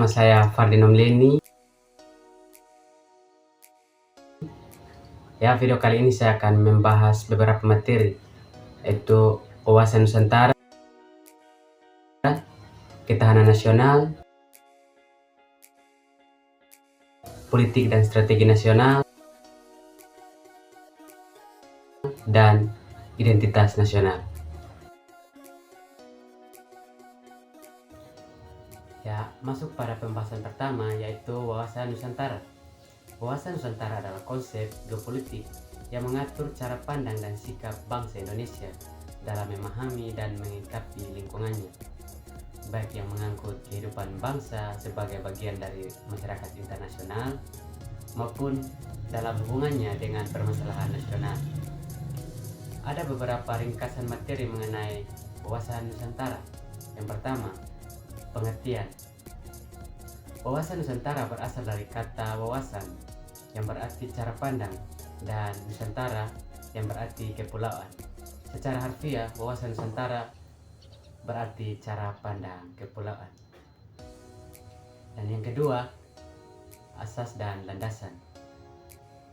saya Fardino Mleni. Ya, video kali ini saya akan membahas beberapa materi, yaitu wawasan Nusantara, ketahanan nasional, politik dan strategi nasional, dan identitas nasional. Ya, masuk pada pembahasan pertama, yaitu wawasan Nusantara. Wawasan Nusantara adalah konsep geopolitik yang mengatur cara pandang dan sikap bangsa Indonesia dalam memahami dan mengikapi lingkungannya, baik yang mengangkut kehidupan bangsa sebagai bagian dari masyarakat internasional maupun dalam hubungannya dengan permasalahan nasional. Ada beberapa ringkasan materi mengenai wawasan Nusantara. Yang pertama, pengertian. Wawasan Nusantara berasal dari kata wawasan yang berarti cara pandang dan Nusantara yang berarti kepulauan. Secara harfiah, wawasan Nusantara berarti cara pandang kepulauan. Dan yang kedua, asas dan landasan.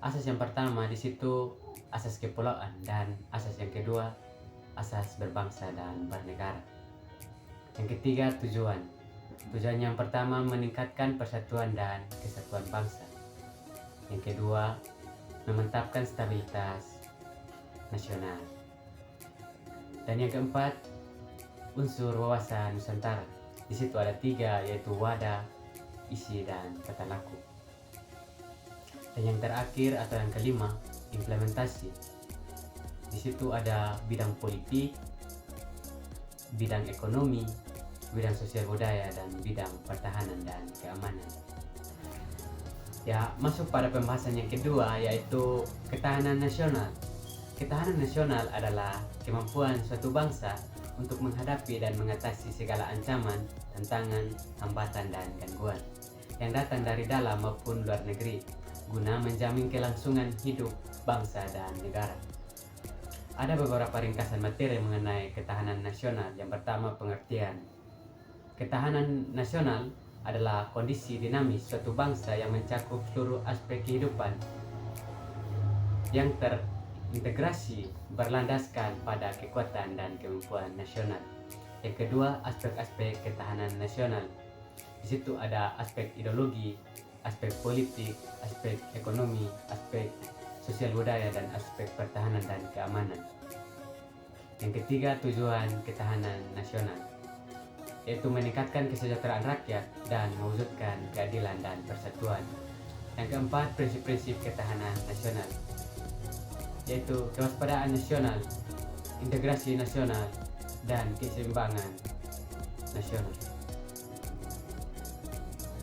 Asas yang pertama di situ asas kepulauan, dan asas yang kedua asas berbangsa dan bernegara. Yang ketiga, tujuan. Tujuan yang pertama meningkatkan persatuan dan kesatuan bangsa. Yang kedua, memantapkan stabilitas nasional. Dan yang keempat, unsur wawasan Nusantara. Di situ ada 3, yaitu wadah, isi, dan tata laku. Dan yang terakhir atau yang kelima, implementasi. Di situ ada bidang politik, bidang ekonomi, bidang sosial budaya, dan bidang pertahanan dan keamanan. Ya, masuk pada pembahasan yang kedua, yaitu ketahanan nasional. Ketahanan nasional adalah kemampuan suatu bangsa untuk menghadapi dan mengatasi segala ancaman, tantangan, hambatan, dan gangguan yang datang dari dalam maupun luar negeri guna menjamin kelangsungan hidup bangsa dan negara. Ada beberapa ringkasan materi mengenai ketahanan nasional. Yang pertama, pengertian. Ketahanan nasional adalah kondisi dinamis suatu bangsa yang mencakup seluruh aspek kehidupan yang terintegrasi berlandaskan pada kekuatan dan kemampuan nasional. Yang kedua, aspek-aspek ketahanan nasional. Di situ ada aspek ideologi, aspek politik, aspek ekonomi, aspek sosial budaya, dan aspek pertahanan dan keamanan. Yang ketiga, tujuan ketahanan nasional, yaitu meningkatkan kesejahteraan rakyat dan mewujudkan keadilan dan persatuan. Yang keempat, prinsip-prinsip ketahanan nasional, yaitu kewaspadaan nasional, integrasi nasional, dan keseimbangan nasional.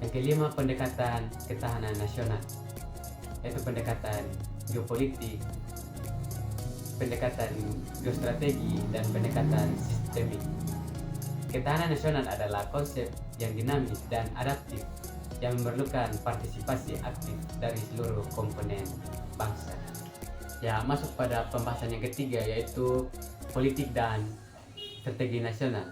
Yang kelima, pendekatan ketahanan nasional, yaitu pendekatan geopolitik, pendekatan geostrategi, dan pendekatan sistemik. Ketahanan nasional adalah konsep yang dinamis dan adaptif yang memerlukan partisipasi aktif dari seluruh komponen bangsa. Ya, masuk pada pembahasan yang ketiga, yaitu politik dan strategi nasional.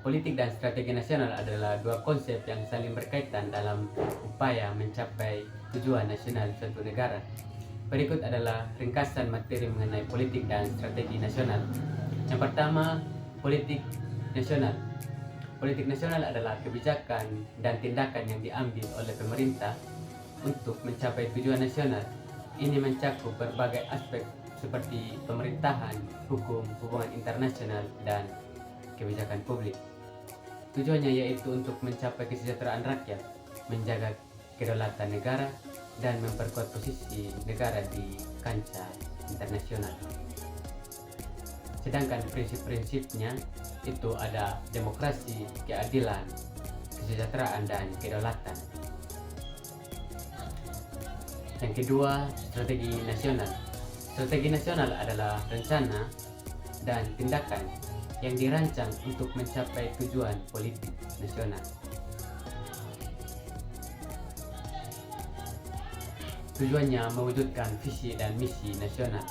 Politik dan strategi nasional adalah dua konsep yang saling berkaitan dalam upaya mencapai tujuan nasional suatu negara. Berikut adalah ringkasan materi mengenai politik dan strategi nasional. Yang pertama, politik nasional. Politik nasional adalah kebijakan dan tindakan yang diambil oleh pemerintah untuk mencapai tujuan nasional. Ini mencakup berbagai aspek seperti pemerintahan, hukum, hubungan internasional, dan kebijakan publik. Tujuannya yaitu untuk mencapai kesejahteraan rakyat, menjaga kedaulatan negara, dan memperkuat posisi negara di kancah internasional. Sedangkan prinsip-prinsipnya itu ada demokrasi, keadilan, kesejahteraan, dan kedaulatan. Yang kedua, strategi nasional. Strategi nasional adalah rencana dan tindakan yang dirancang untuk mencapai tujuan politik nasional. Tujuannya mewujudkan visi dan misi nasional.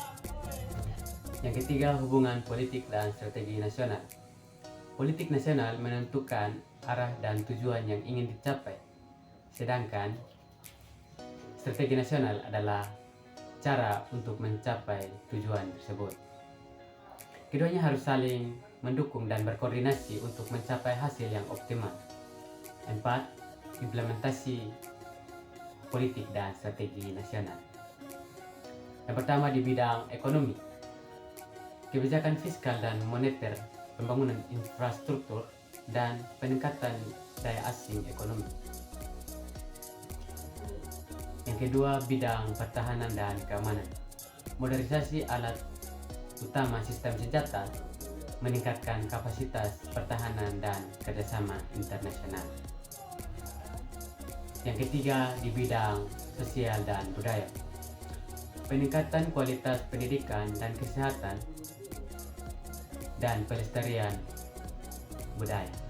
Yang ketiga, hubungan politik dan strategi nasional. Politik nasional menentukan arah dan tujuan yang ingin dicapai. Sedangkan strategi nasional adalah cara untuk mencapai tujuan tersebut. Keduanya harus saling mendukung dan berkoordinasi untuk mencapai hasil yang optimal. 4. Implementasi politik dan strategi nasional. Yang pertama di bidang ekonomi. Kebijakan fiskal dan moneter, pembangunan infrastruktur, dan peningkatan daya asing ekonomi. Yang kedua, bidang pertahanan dan keamanan. Modernisasi alat utama sistem senjata, meningkatkan kapasitas pertahanan dan kerjasama internasional. Yang ketiga, di bidang sosial dan budaya. Peningkatan kualitas pendidikan dan kesehatan, dan pelestarian budaya.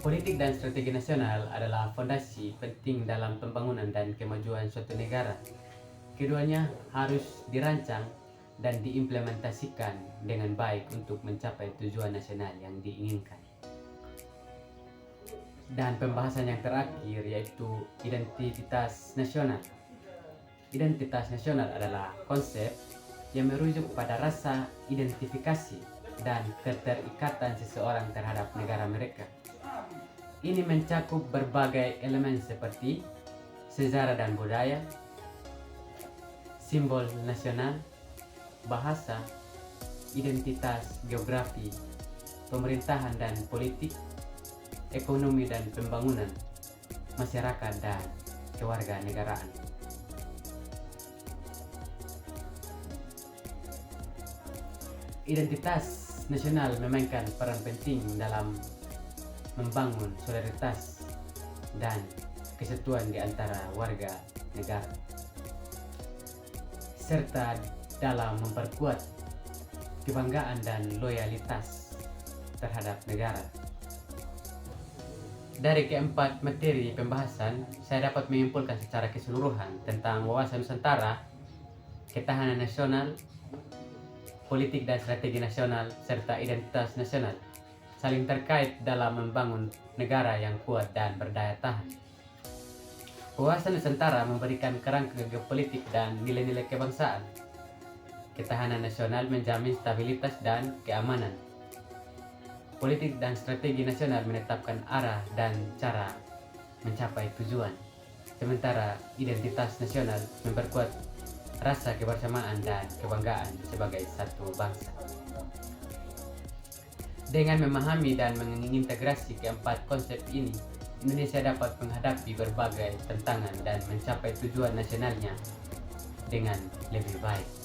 Politik dan strategi nasional adalah fondasi penting dalam pembangunan dan kemajuan suatu negara. Keduanya harus dirancang dan diimplementasikan dengan baik untuk mencapai tujuan nasional yang diinginkan. Dan pembahasan yang terakhir yaitu identitas nasional. Identitas nasional adalah konsep yang merujuk pada rasa identifikasi dan keterikatan seseorang terhadap negara mereka. Ini mencakup berbagai elemen seperti sejarah dan budaya, simbol nasional, bahasa, identitas geografi, pemerintahan dan politik, ekonomi dan pembangunan, masyarakat dan kewarganegaraan. Identitas nasional memainkan peran penting dalam membangun solidaritas dan kesatuan di antara warga negara, serta dalam memperkuat kebanggaan dan loyalitas terhadap negara. Dari keempat materi pembahasan, saya dapat menyimpulkan secara keseluruhan tentang wawasan Nusantara, ketahanan nasional, politik dan strategi nasional, serta identitas nasional saling terkait dalam membangun negara yang kuat dan berdaya tahan. Wawasan Nusantara memberikan kerangka geopolitik dan nilai-nilai kebangsaan. Ketahanan nasional menjamin stabilitas dan keamanan. Politik dan strategi nasional menetapkan arah dan cara mencapai tujuan. Sementara identitas nasional memperkuat rasa kebersamaan dan kebanggaan sebagai satu bangsa. Dengan memahami dan mengintegrasi keempat konsep ini, Indonesia dapat menghadapi berbagai tantangan dan mencapai tujuan nasionalnya dengan lebih baik.